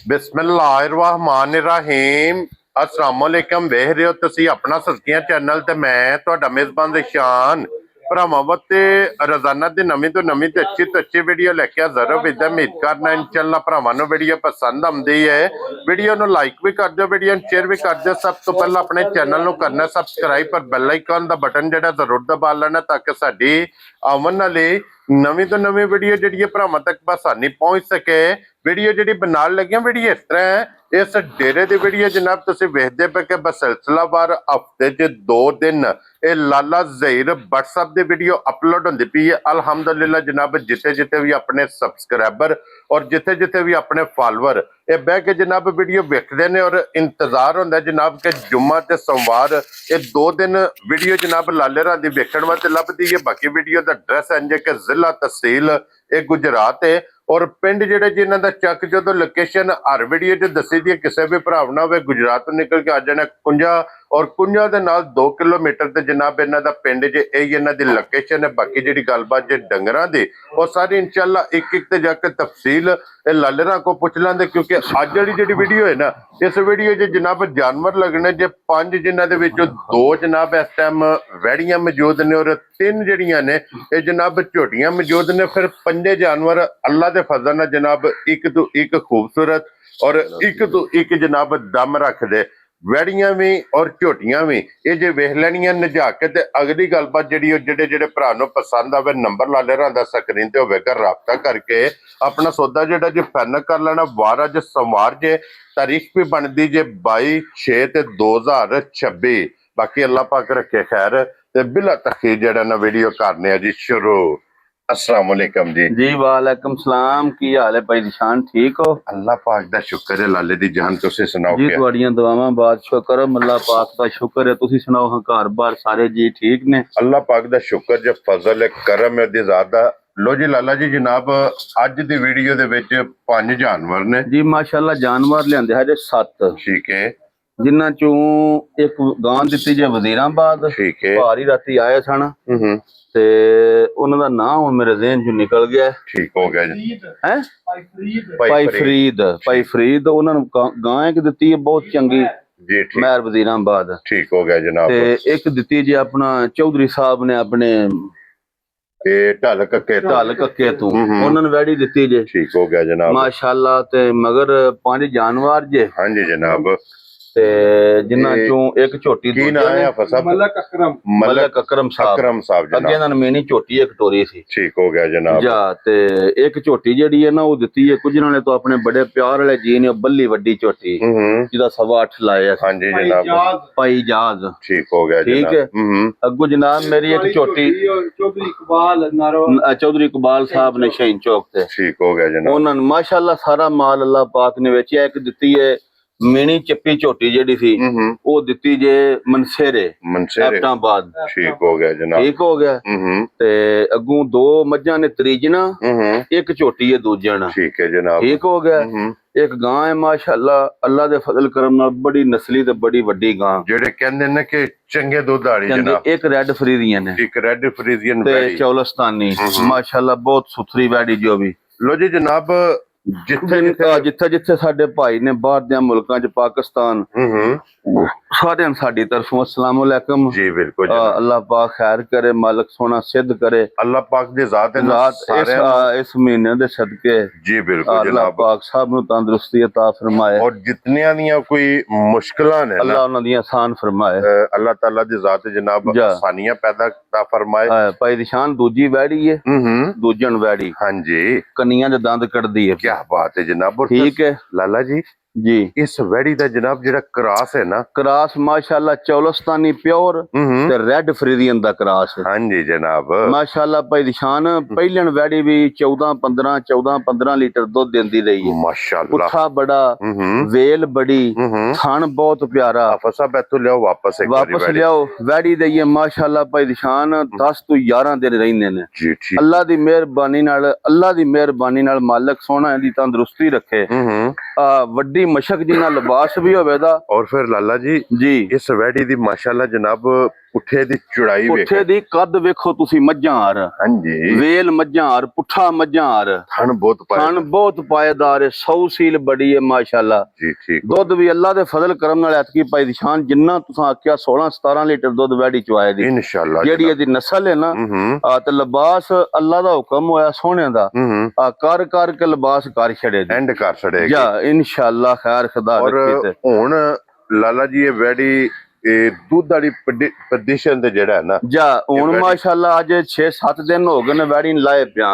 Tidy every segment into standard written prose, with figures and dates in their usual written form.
बिस्मिल्लाहिर्रहमानिर्रहीम अस्सलाम वालेकुम। वेख रहे हो तुसी अपना सस्तियां चैनल ते मैं तुहाडा मेजबान रिशान भरावां वास्ते रोजाना दी नवीं तो नवीं ते अच्छी वीडियो लेके हाज़र हो। उम्मीद करना इंशाअल्लाह भरावां नूं वीडियो पसंद आउंदी है। वीडियो नूं लाइक भी कर दो, वीडियो शेयर भी कर दो। सब तो पहला अपने चैनल नूं करना सबसक्राइब पर बेल आइकन दा बटन जिहड़ा जरूर दबा लेना ताकि साडी आवन वाली नवीं तो नवीं वीडियो जिहड़ी भरावां तक आसानी पहुंच सके। वीडियो जिहड़ी बनाउण लगियां वीडियो इस तरह है। इस डेरे दी वीडियो जनाब तुसीं वेखदे पे कि बसिलसिलावार हफ्ते च 2 दिन ये लाला ज़हीर व्हाट्सएप दी वीडियो अपलोड होंदी पई है। अल्हम्दुलिल्लाह जनाब जिथे जिथे भी अपने सबसक्राइबर और जिथे जिथे भी अपने फॉलोअर ये बह के जनाब वीडियो वेखदे ने और इंतजार होंदा जनाब के जुम्मा ते सोमवार ये 2 दिन वीडियो जनाब लाले रां दी वेखण वास्ते लभदी है। बाकी वीडियो दा एड्रैस है जे कि जिला तहसील ये गुजरात है और पिंड जिहड़े जिन्हां दा चक जो लोकेशन हर वीडियो च दसी दी किसी भी भरा ना हो गुजरात तो निकल के आ जाना कुंजा और कुंजा दे नाल 2 किलोमीटर ते जनाब इन्हां दा पिंड जे इन्हां दी लोकेशन है। बाकी जिहड़ी गलबात जे डंगरां दी वो सारी इंशाअल्लाह एक एक ते जाके तफसील लालेरां को पुछ लेंदे क्योंकि अज वाली जिहड़ी वीडियो है ना इस वीडियो च जनाब जानवर लगने जे 5 जिन्हां दे विचों 2 जनाब इस टाइम वैड़ियां मौजूद ने और 3 जिहड़ियां ने ये जनाब झोटियां मौजूद ने। फिर 5 जानवर अल्लाह दे फजल नाल जनाब एक तो एक खूबसूरत और एक तो एक जनाब दम रख दे वैड़ियां भी और झोटियां भी ये जे वेख लैनियां नजा के ते अगली गलबात जिहड़ी जिहड़े जिहड़े भरा नूं पसंद आवे नंबर ला लेना दा स्क्रीन ते होवेगा राबता करके अपना सौदा जिहड़ा जे फाइनल कर लेना। वार अज सोमवार जे तारीख भी बनदी जे 22/6/2026। बाकी अल्लाह पाक रखे खैर ते बिला तखीर जिहड़ा ना वीडियो करने जी शुरू। अस्सलाम वालेकुम जी। जी वालेकुम सलाम। की हाल है भाई निशान, ठीक हो? अल्लाह पाक दा शुक्र है। लाले दी जान तुसी सुनाओ जी क्या? तुहाड़ियां दुआवां बादशाह करम अल्लाह पाक दा शुक्र है। तुसी सुनाओ हां घर बार सारे जी ठीक ने? अल्लाह पाक दा शुक्र जे फजल है करम है दी ज़ादा। लो जी लाला जी जनाब अज दी वीडियो दे विच 5 जानवर ने जी माशाअल्लाह जानवर लियांदे है जे 7 ठीक है जिन्हां चों एक गां दित्ती जे वजीराबाद ठीक है भारी राती आए सन ते उन्हां दा नाम हुण मेरे ज़हन चों निकल गया ठीक हो गया जी है भाई फरीद उन्हां नूं गां एक दित्ती है बहुत चंगी जी ठीक महर वजीराबाद ठीक हो गया जनाब। ते एक दित्ती जे अपना चौधरी साहब ने अपने ढल कक्के तू उन्हां नूं वैड़ी दित्ती जे ठीक हो गया जनाब माशाअल्लाह ते मगर 5 जानवर जे हाँ जी जनाब ते जिन्हां चों एक झोटी की नाम है आपका साहब? मलक अकरम साहब साहब अगे जनाब ना मेनी झोटी एक टोरी सी ठीक हो गया जनाब जा ते एक झोटी जेड़ी है ना वो दित्ती है कुछ ने तो अपने बड़े प्यार वाले जी ने बल्ली वड्डी झोटी जिदा 8.25 लाया हाँ जी जनाब भाई जाज ठीक हो गया ठीक है। अगू जनाब मेरी एक झोटी चौधरी इकबाल साहब ने शहीन चौक ते ठीक हो गया जनाब उन्होंने माशाअल्लाह सारा माल अल्लाह पाक ने वेचिया। एक दित्ती है मिनी चिप्पी झोटी जेड़ी सी वो दित्ती जे मनसेरे एबटाबाद ठीक हो गया जनाब ठीक हो गया ते अगू 2 मज्जां ने त्रीजना एक झोटी है दूजना ठीक है जनाब ठीक हो गया। एक गां है माशाअल्लाह अल्लाह दे फजल करम नाल बड़ी नस्ली ते बड़ी वड्डी गां जेड़े कहंदे ने कि चंगे दुध वाली जनाब। एक रेड फ्रीजियन है एक रेड फ्रीजियन ते चौलस्तानी माशाअल्लाह बहुत सुथरी वैड़ी जो भी। लो जी जनाब जिथे जिथे साडे भाई ने बाहर दे मुल्कां च पाकिस्तान सारे साडी तरफों अस्सलाम वालेकुम जी बिल्कुल अल्लाह पाक खैर करे मालिक सोना सिद्ध करे अल्लाह पाक दी जात है इस महीने दे सदके जी बिल्कुल अल्लाह पाक सब नु तंदुरुस्ती अता फरमाए और जितनियां दियां कोई मुश्किलां ने अल्लाह उन्हां दी आसान फरमाए अल्लाह ताला दी जात जनाब आसानियां पैदा ता फरमाए। भाई निशान दूजी वैड़ी है दूजन वैड़ी हां जी कन्नियां दे दंद कटदी है। क्या बात है जनाब ठीक है लाला जी जी इस वैड़ी दा जनाब जेड़ा क्रॉस है ना क्रॉस माशाअल्लाह चौलस्तानी प्योर ते रेड फ्रीजियन दा क्रॉस है। हां जी जनाब माशाअल्लाह भाई निशान पहलन वैड़ी भी 14-15 लीटर दूध देंदी रही है माशाअल्लाह। पुट्ठा बड़ा वेल बड़ी थान बहुत प्यारा। फसा बैठो लियो वापस लियो वैड़ी दईए माशाअल्लाह भाई निशान 10 तो 11 दिन रहंदे ने जी ठीक। अल्लाह दी मेहरबानी नाल मालिक सोना दी तंदुरुस्ती रखे वड्डी मशक जी ना लिबास भी होवेदा। और फिर लाला जी इस वैड़ी दी माशाअल्लाह जनाब ਪੁੱਠੇ ਦੀ ਚੌੜਾਈ ਪੁੱਠੇ ਦੀ ਕੱਦ ਵੇਖੋ ਤੁਸੀਂ, ਮੱਝਾਂ ਹਾਰ, ਹਾਂਜੀ ਵੇਲ ਮੱਝਾਂ ਹਾਰ, ਪੁੱਠਾ ਮੱਝਾਂ ਹਾਰ, ਥਣ ਬਹੁਤ ਪਾਇਆ ਥਣ ਬਹੁਤ ਪਾਏਦਾਰ ਹੈ, 100 ਸੀਲ ਬੜੀ ਹੈ ਮਾਸ਼ਾਅੱਲਾ। ਜੀ ਠੀਕ ਦੁੱਧ ਵੀ ਅੱਲਾ ਦੇ ਫਜ਼ਲ ਕਰਮ ਨਾਲ ਐਤਕੀ ਭਾਈ ਦੀ ਸ਼ਾਨ, ਜਿੰਨਾ ਤੁਸੀਂ ਆਖਿਆ 16-17 ਲੀਟਰ ਦੁੱਧ ਵੈੜੀ ਚਵਾਏ ਦੀ, ਇਨਸ਼ਾਅੱਲਾ ਜਿਹੜੀ ਇਹਦੀ ਨਸਲ ਹੈ ਨਾ, ਤੇ ਲਿਬਾਸ ਅੱਲਾ ਦਾ ਹੁਕਮ ਹੋਇਆ ਸੋਹਣੇ ਦਾ, ਕਰ ਕੇ ਲਿਬਾਸ ਕਰ ਛੜੇ ਦੀ, ਐਂਡ ਕਰ ਛੜੇਗੀ ਜਾ ਇਨਸ਼ਾਅੱਲਾ ਖੈਰ ਖੁਦਾ ਔਰ ਰੱਖੇ ਤੇ। ਹੁਣ ਲਾਲਾ ਜੀ ਇਹ ਵੈੜੀ ਇਹ ਦੁੱਧ ਵਾਲੀ ਪੋਜੀਸ਼ਨ ਤੇ ਜਿਹੜਾ ਹੈ ਨਾ ਜਾ ਹੁਣ ਮਾਸ਼ਾਅੱਲਾ ਅੱਜ 6-7 ਦਿਨ ਹੋ ਗਏ ਨੇ ਵੈੜੀ ਨੂੰ ਲਾਏ ਪਿਆ,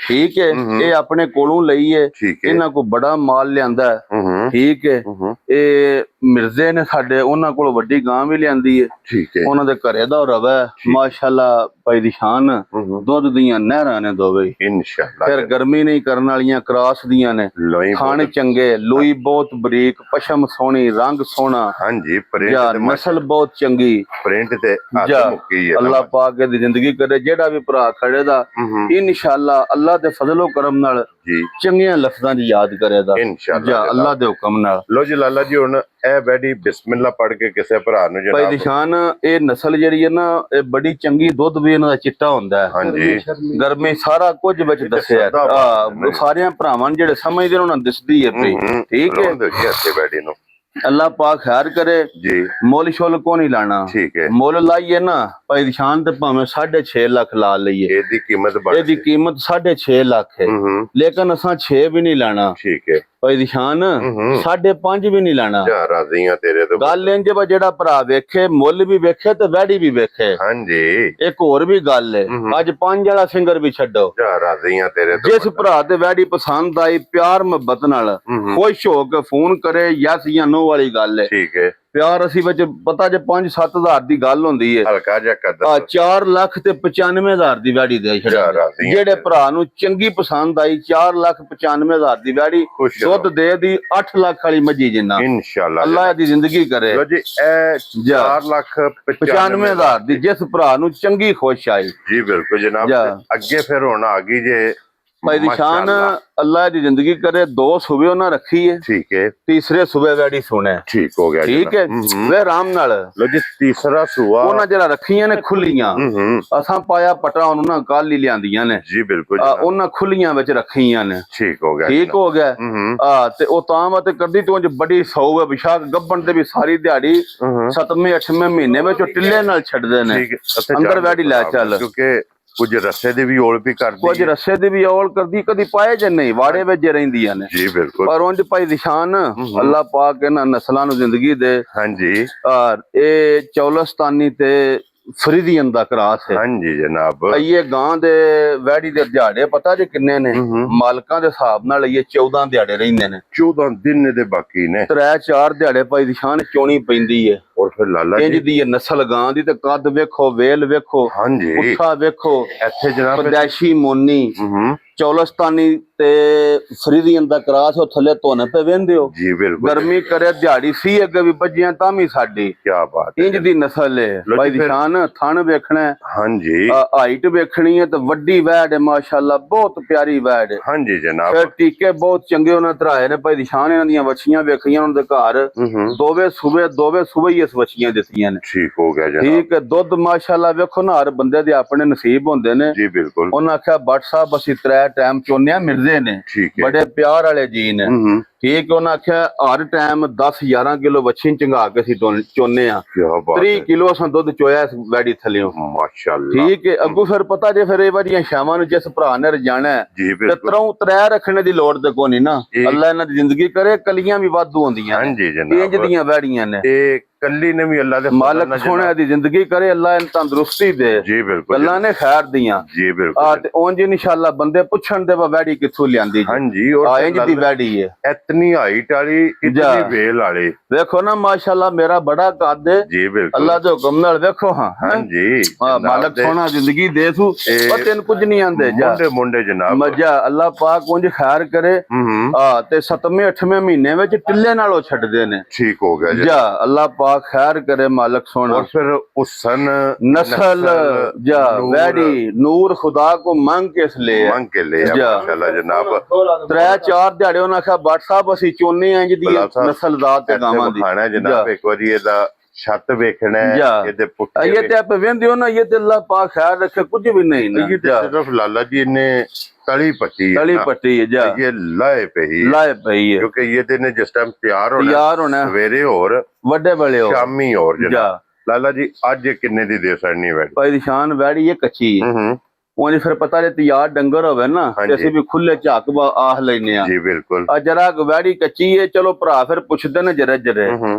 ਠੀਕ ਹੈ। ਇਹ ਆਪਣੇ ਕੋਲੋਂ ਲਈ ਹੈ, ਠੀਕ ਹੈ ਇਹਨਾਂ ਕੋ ਬੜਾ ਮਾਲ ਲਿਆਂਦਾ ਹੈ, ਠੀਕ ਹੈ। ਇਹ ਮਿਰਜ਼ੇ ਨੇ ਸਾਡੇ, ਉਹਨਾਂ ਕੋਲ ਵੱਡੀ ਗਾਂ ਵੀ ਲਿਆਂਦੀ ਹੈ, ਠੀਕ ਹੈ। ਉਹਨਾਂ ਦੇ ਘਰੇ ਦਾ ਰਵਾ ਮਾਸ਼ਾਅੱਲਾ ਭਾਈ ਦੀ ਸ਼ਾਨ, ਦੁੱਧ ਦੀਆਂ ਨਹਿਰਾਂ ਨੇ ਦੋਵੇਂ ਇਨਸ਼ਾਅੱਲਾ। ਫਿਰ ਗਰਮੀ ਨਹੀਂ ਕਰਨ ਵਾਲੀਆਂ, ਕਰਾਸ ਦੀਆਂ ਨੇ, ਖਾਣੇ ਚੰਗੇ, ਲੋਈ ਬਹੁਤ ਬਰੀਕ, ਪਸ਼ਮ ਸੋਹਣੀ, ਰੰਗ ਸੋਹਣਾ, ਹਾਂਜੀ ਜਾਂ ਨਸਲ ਬਹੁਤ ਚੰਗੀ, ਪ੍ਰਿੰਟ ਤੇ ਹੱਥ ਮੁੱਕੀ ਹੈ। ਅੱਲਾਹ ਪਾਕ ਦੀ ਜ਼ਿੰਦਗੀ ਕਰੇ, ਜਿਹੜਾ ਵੀ ਭਰਾ ਖੜੇ ਦਾ ਇਨਸ਼ਾਅੱਲਾ ਅੱਲਾਹ ਦੇ ਫਜ਼ਲੋ ਕਰਮ ਨਾਲ ਜੀ ਚੰਗੀਆਂ ਲਫ਼ਜ਼ਾਂ ਦੀ ਯਾਦ ਕਰੇਗਾ ਇਨਸ਼ਾਅੱਲਾ ਅੱਲਾਹ ਦੇ ਹੁਕਮ ਨਾਲ। ਲੋ ਜੀ ਲਾਲਾ ਜੀ ਹੁਣ ਇਹ ਵੈੜੀ ਬਿਸਮਿਲ੍ਲਾ ਪੜ ਕੇ ਕਿਸੇ ਭਰਾ ਨੂੰ ਭਾਈ ਜਨਾਬ ਨਿਸ਼ਾਨ, ਇਹ ਨਸਲ ਜਿਹੜੀ ਹੈ ਨਾ, ਇਹ ਬੜੀ ਚੰਗੀ, ਦੁੱਧ ਵੀ ਇਹਨਾਂ ਦਾ ਚਿੱਟਾ ਹੁੰਦਾ ਹੈ, ਹਾਂਜੀ ਗਰਮੀ ਸਾਰਾ ਕੁਝ ਵਿੱਚ ਦੱਸਿਆ, ਸਾਰਿਆਂ ਭਰਾਵਾਂ ਨੂੰ ਜਿਹੜੇ ਸਮਝਦੇ ਉਹਨਾਂ ਨੂੰ ਦਿਸਦੀ ਹੈ ਪਈ, ਠੀਕ ਹੈ। ਇੱਥੇ ਵੈੜੀ ਨੂੰ ਅੱਲਾਹ ਪਾਕ ਖੈਰ ਕਰੇ ਜੀ, ਮੁੱਲ ਸ਼ੁੱਲ ਕੋ ਨਹੀਂ ਲਾਣਾ, ਠੀਕ ਹੈ। ਮੁੱਲ ਲਾਈਏ ਨਾ ਭਾਈ ਨਿਸ਼ਾਨ ਤੇ ਭਾਵੇਂ 6.5 ਲੱਖ ਲਾ ਲਈਏ, ਇਹਦੀ ਕੀਮਤ ਬੜੀ, ਇਹਦੀ ਕੀਮਤ 6.5 ਲੱਖ ਹੈ, ਲੇਕਿਨ ਅਸਾਂ 6 ਵੀ ਨਹੀਂ ਲਾਣਾ, ਠੀਕ ਹੈ। ਭਾਈ ਨਿਸ਼ਾਨ 5.5 ਵੀ ਨਹੀਂ ਲਾਣਾ। ਜਾ ਰਾਜ਼ੀਆਂ ਤੇਰੇ ਤੋਂ। ਗੱਲ ਇੰਜ ਵਾ, ਜਿਹੜਾ ਭਰਾ ਵੇਖੇ, ਮੁੱਲ ਵੀ ਵੇਖੇ ਤੇ ਵੈੜੀ ਵੀ ਵੇਖੇ। ਹਾਂਜੀ ਇੱਕ ਹੋਰ ਵੀ ਗੱਲ ਹੈ, ਅੱਜ 5 ਵਾਲਾ ਸਿੰਗਰ ਵੀ ਛੱਡੋ, ਜਾ ਰਾਜ਼ੀਆਂ ਤੇਰੇ ਤੋਂ। ਜਿਸ ਭਰਾ ਤੇ ਵੈੜੀ ਪਸੰਦ ਆਈ, ਪਿਆਰ ਮੁਹੱਬਤ ਨਾਲ ਖੁਸ਼ ਹੋ ਕੇ ਫੋਨ ਕਰੇ, ਯਸ ਜਾਂ ਨੋ ਵਾਲੀ ਗੱਲ ਹੈ, ਠੀਕ ਹੈ। ਪਿਆਰ ਅਸੀਂ ਵਿੱਚ ਪਤਾ ਜੇ 5-7 ਹਜ਼ਾਰ ਦੀ ਗੱਲ ਹੁੰਦੀ ਹੈ, ਹਲਕਾ ਜਿਹਾ ਕਦਰ 4 ਲੱਖ ਤੇ 95,000 ਦੀ ਵੈੜੀ ਦੇ ਛੱਡਿਆ। ਜਿਹੜੇ ਭਰਾ ਨੂੰ ਚੰਗੀ ਪਸੰਦ ਆਈ, 4,95,000 ਦੀ ਵੈੜੀ, ਦੁੱਧ ਦੇ ਦੀ 8 ਲੱਖ ਵਾਲੀ ਮੱਝੀ ਜਿੰਨਾ ਇਨਸ਼ਾਅੱਲਾ ਅੱਲਾਹ ਦੀ ਜ਼ਿੰਦਗੀ ਕਰੇ। ਲੋ ਜੀ ਇਹ 4,95,000 ਦੀ, ਜਿਸ ਭਰਾ ਨੂੰ ਚੰਗੀ ਖੁਸ਼ ਆਈ। ਜੀ ਬਿਲਕੁਲ ਜਨਾਬ। ਅੱਗੇ ਫਿਰ ਹੁਣ ਆ ਗਈ ਜੇ ਭਾਈ ਦੀ ਸ਼ਾਨ, ਅੱਲਾਹ ਦੀ ਜ਼ਿੰਦਗੀ ਕਰੇ, 2 ਸੂਬੇ ਉਹਨਾਂ ਰੱਖੀ ਹੈ, ਠੀਕ ਹੈ। ਤੀਸਰੇ ਸੂਬੇ ਵੈੜੀ ਸੁਣੇ, ਠੀਕ ਹੋ ਗਿਆ, ਠੀਕ ਹੈ। ਵੇ ਆਰਾਮ ਨਾਲ ਲੋ ਜੀ ਤੀਸਰਾ ਸੂਆ ਉਹਨਾਂ ਜਿਹੜਾ ਰੱਖੀਆਂ ਨੇ ਖੁੱਲੀਆਂ, ਅਸਾਂ ਪਾਇਆ ਪਟਾ ਉਹਨੂੰ ਨਾ ਕੱਲ ਹੀ ਲਿਆਂਦੀਆਂ ਨੇ, ਜੀ ਬਿਲਕੁਲ ਉਹਨਾਂ ਖੁੱਲੀਆਂ ਵਿੱਚ ਰੱਖੀਆਂ ਨੇ, ਠੀਕ ਹੋ ਗਿਆ, ਠੀਕ ਹੋ ਗਿਆ। ਤੇ ਉਹ ਤਾਂ ਵਾ ਤੇ ਕਰਦੀ ਤੂੰ ਬੜੀ ਸੌ ਹੈ, ਵਿਸ਼ਾਖ ਗੱਬਣ ਤੇ ਵੀ ਸਾਰੀ ਦਿਹਾੜੀ 7ਵੇਂ-8ਵੇਂ ਮਹੀਨੇ ਵਿੱਚ ਟਿੱਲੇ ਨਾਲ ਛੱਡਦੇ ਨੇ, ਅੰਦਰ ਵੈੜੀ ਲੈ ਚੱਲ, ਕਿਉਂਕਿ ਕੁਝ ਰੱਸੇ ਦੀ ਵੀ ਔਲ ਵੀ ਕਰਦੀ, ਕੁਝ ਰੱਸੇ ਦੀ ਵੀ ਔਲ ਕਰਦੀ, ਕਦੀ ਪਾਏ ਜੇ ਨਹੀਂ, ਵਾੜੇ ਵਿੱਚ ਰਹਿੰਦੀਆਂ ਨੇ, ਜੀ ਬਿਲਕੁਲ। ਪਰ ਉਂਝ ਭਾਈ ਨਿਸ਼ਾਨ ਅੱਲਾਹ ਪਾਕ ਇਹਨਾਂ ਨਸਲਾਂ ਨੂੰ ਜ਼ਿੰਦਗੀ ਦੇ, ਹਾਂਜੀ। ਇਹ ਚੌਲਸਤਾਨੀ ਤੇ ਫਰੀਦੀਨ ਦਾ ਕਰਾਸ ਹੈ, ਹਾਂਜੀ ਜਨਾਬ। ਇਹ ਗਾਂ ਦੇ ਵੈੜੀ ਦੇ ਦਿਹਾੜੇ ਪਤਾ ਜੇ ਕਿੰਨੇ ਨੇ, ਮਾਲਕਾਂ ਦੇ ਹਿਸਾਬ ਨਾਲ ਇਹ 14 ਦਿਹਾੜੇ ਰਹਿੰਦੇ ਨੇ, 14 ਦਿਨ ਦੇ ਬਾਕੀ ਨੇ, 3-4 ਦਿਹਾੜੇ ਭਾਈ ਦੀ ਸ਼ਾਨ ਚੋਣੀ ਪੈਂਦੀ ਹੈ। ਔਰ ਫਿਰ ਲਾਲਾ ਇੰਜ ਦੀ ਨਸਲ ਗਾਂ ਦੀ, ਤੇ ਕੱਦ ਵੇਖੋ, ਵੇਲ ਵੇਖੋ, ਹਾਂਜੀ, ਪੁੱਠਾ ਵੇਖੋ, ਇੱਥੇ ਜਨਾਬ ਪਦੈਸ਼ੀ ਮੋਨੀ, ਚੌਲਸਤਾਨੀ ਤੇ ਫਰੀਦੀਨ ਦਾ ਕਰਾਸ, ਉਹ ਥੱਲੇ ਧੁਨ ਪੇ ਵੇਂਦੇ ਹੋ, ਜੀ ਬਿਲਕੁਲ। ਗਰਮੀ ਕਰੇ ਦਿਹਾੜੀ ਸੀ ਅੱਗੇ ਵੀ ਬੱਜੀਆਂ ਤਾਂ ਵੀ ਸਾਡੀ, ਕੀ ਬਾਤ, ਇੰਜ ਦੀ ਨਸਲ ਹੈ ਭਾਈ ਦੀ ਸ਼ਾਨ। ਥਣ ਵੇਖਣਾ, ਹਾਂਜੀ, ਹਾਈਟ ਵੇਖਣੀ ਹੈ, ਤੇ ਵੱਡੀ ਵੈੜ ਹੈ ਮਾਸ਼ਾਅੱਲਾ, ਬਹੁਤ ਪਿਆਰੀ ਵੈੜ ਹੈ, ਹਾਂਜੀ ਜਨਾਬ। ਫਿਰ ਟੀਕੇ ਬਹੁਤ ਚੰਗੇ ਉਹਨਾਂ ਧਰਾਏ ਨੇ ਭਾਈ ਦੀ ਸ਼ਾਨ। ਇਹਨਾਂ ਦੀਆਂ ਵੱਛੀਆਂ ਵੇਖੀਆਂ ਉਹਨਾਂ ਦੇ ਘਰ, ਦੋਵੇਂ ਸੂਬੇ ਹੀ ਇਸ ਵੱਛੀਆਂ ਦਿੱਤੀਆਂ ਨੇ, ਠੀਕ ਹੋ ਗਿਆ ਜਨਾਬ। ਠੀਕ ਹੈ। ਦੁੱਧ ਮਾਸ਼ਾਅੱਲਾ ਵੇਖੋ ਨਾ, ਹਰ ਬੰਦੇ ਦੇ ਆਪਣੇ ਨਸੀਬ ਹੁੰਦੇ ਨੇ, ਜੀ ਬਿਲਕੁਲ। ਉਹਨਾਂ ਆਖਿਆ ਬੱਟ ਸਾਹਿਬ ਅਸੀਂ 3 ਟਾਈਮ ਚੋਨਿਆ ਮਿਲਦੇ ਨੇ, ਬੜੇ ਪਿਆਰ ਵਾਲੇ ਜੀ ਨੇ, ਠੀਕ। ਉਹਨਾਂ ਆਖਿਆ ਹਰ ਟਾਈਮ 10-11 ਕਿਲੋ ਵੱਛੀ ਚੰਗਾ ਕੇ ਅਸੀਂ ਚੋਨੇ ਆ, 30 ਕਿਲੋ ਅਸਾਂ ਦੁੱਧ ਚੋਇਆ ਇਸ ਵੈੜੀ ਥੱਲਿਓ, ਮਾਸ਼ਾਅੱਲਾ, ਠੀਕ ਹੈ। ਅੱਗੋਂ ਫਿਰ ਪਤਾ ਜੇ ਫਿਰ ਇਹ ਵਾਰੀਆਂ ਸ਼ਾਮਾਂ ਨੂੰ ਜਿਸ ਭਰਾ ਨੇ ਰਜਾਣਾ ਜੀ ਤੇ ਤਰ੍ਹਾਂ ਰੱਖਣੇ ਦੀ ਲੋੜ ਤੇ ਕੋਈ ਨਹੀਂ ਨਾ, ਅੱਲਾ ਇਹਨਾਂ ਦੀ ਜ਼ਿੰਦਗੀ ਕਰੇ, ਕਲੀਆਂ ਵੀ ਵਾਧੂ ਹੁੰਦੀਆਂ, ਹਾਂਜੀ ਜਨਾਬ, ਇੰਜ ਦੀਆਂ ਵੈੜੀਆਂ ਨੇ। ਇਹ ਕੱਲੀ ਨੇ ਵੀ ਅੱਲਾ ਦੇ ਮਾਲਕ ਸੋਹਣੇ ਦੀ ਜ਼ਿੰਦਗੀ ਕਰੇ, ਅੱਲਾ ਇਹਨੂੰ ਤੰਦਰੁਸਤੀ ਦੇ, ਜੀ ਬਿਲਕੁਲ, ਅੱਲਾ ਨੇ ਖੈਰ ਦੀਆਂ, ਜੀ ਬਿਲਕੁਲ। ਤੇ ਉਂਝ ਇਨਸ਼ਾਅੱਲਾ ਬੰਦੇ ਪੁੱਛਣ ਦੇ ਵੈੜੀ ਕਿੱਥੋਂ ਲਿਆਂਦੀ, ਹਾਂਜੀ, ਔਰ ਇੰਜ ਦੀ ਵੈੜੀ ਹੈ, ਇਤਨੀ ਹਾਈਟ ਵਾਲੀ, ਇਤਨੀ ਵੇਲ ਵਾਲੀ, ਵੇਖੋ ਨਾ ਮਾਸ਼ਾਅੱਲਾ ਮੇਰਾ ਬੜਾ ਕੱਦ ਹੈ, ਜੀ ਬਿਲਕੁਲ, ਅੱਲਾ ਦੇ ਹੁਕਮ ਨਾਲ ਵੇਖੋ। ਹਾਂ ਹਾਂਜੀ, ਮਾਲਕ ਸੋਹਣਾ ਜ਼ਿੰਦਗੀ ਦੇ ਸੂ, ਪਰ ਤੈਨੂੰ ਕੁਝ ਨਹੀਂ ਆਂਦੇ ਜਾ ਮੁੰਡੇ ਜਨਾਬ, ਮੱਝਾ ਅੱਲਾ ਪਾਕ ਉਂਝ ਖੈਰ ਕਰੇ। ਤੇ 7ਵੇਂ-8ਵੇਂ ਮਹੀਨੇ ਵਿੱਚ ਟਿੱਲੇ ਨਾਲੋਂ ਛੱਡਦੇ ਨੇ, ਠੀਕ ਹੋ ਗਿਆ ਜਾ ਅੱਲਾ ਪਾਕ ਖੈਰ ਕਰੇ, ਮਾਲਕ ਸੋਹਣਾ। ਔਰ ਫਿਰ ਹੁਸਨ नस्ल जा वैडी नूर खुदा को मांग के ले माशाअल्लाह जनाब। 3-4 ਦਿਹਾੜੇ ਉਹਨਾਂ ਆਖਿਆ ਬੱਟ ਸਾਹਿਬ ਅਸੀਂ ਚੋਨੇ ਆਂ ਜਿਹਦੀ ਨਸਲ ਜ਼ਾਤ ਤੇ ਗਾਵਾਂ ਦੀ ਖਾਣਾ ਜਨਾਬ। ਇੱਕ ਵਾਰੀ ਇਹਦਾ ਛੱਤ ਵੇਖਣਾ ਹੈ, ਜਾ ਇਹਦੇ ਪੁੱਠੇ ਇਹ ਤੇ ਆਪ ਵੇਂਦੇ ਹੋ ਨਾ, ਇਹ ਤੇ ਅੱਲਾਹ ਪਾਕ ਖੈਰ ਰੱਖੇ, ਕੁਝ ਵੀ ਨਹੀਂ ਨਾ। ਇਹ ਤੇ ਸਿਰਫ ਲਾਲਾ ਜੀ ਨੇ ਤਲੀ ਪੱਟੀ ਤਲੀ ਪੱਟੀ ਹੈ ਜਾ, ਇਹ ਲਾਏ ਪਈ ਕਿਉਂਕਿ ਇਹ ਤੇ ਨੇ ਜਿਸ ਟਾਈਮ ਤਿਆਰ ਹੋਣਾ ਸਵੇਰੇ ਹੋਰ ਵੱਡੇ ਬੜੇ ਹੋ ਸ਼ਾਮੀ ਹੋਰ ਜਨਾਬ। ਲਾਲਾ ਜੀ ਅੱਜ ਕਿੰਨੇ ਦੀ ਦੇ ਸਕਣੀ ਵੈੜੀ? ਭਾਈ ਦੀ ਸ਼ਾਨ ਵੈੜੀ ਇਹ ਕੱਚੀ ਹੈ, ਉਹ ਫਿਰ ਪਤਾ ਜੇ ਤਿਆਰ ਡੰਗਰ ਹੋਵੇ ਨਾ ਤੇ ਅਸੀਂ ਵੀ ਖੁੱਲੇ ਝਾਕ ਆਹ ਲੈਨੇ ਆ ਜੀ ਬਿਲਕੁਲ। ਆ ਜਰਾ ਵੈੜੀ ਕੱਚੀ ਹੈ, ਚਲੋ ਭਰਾ ਫਿਰ ਪੁੱਛਦੇ ਨੇ ਜਰੇ ਜਰੇ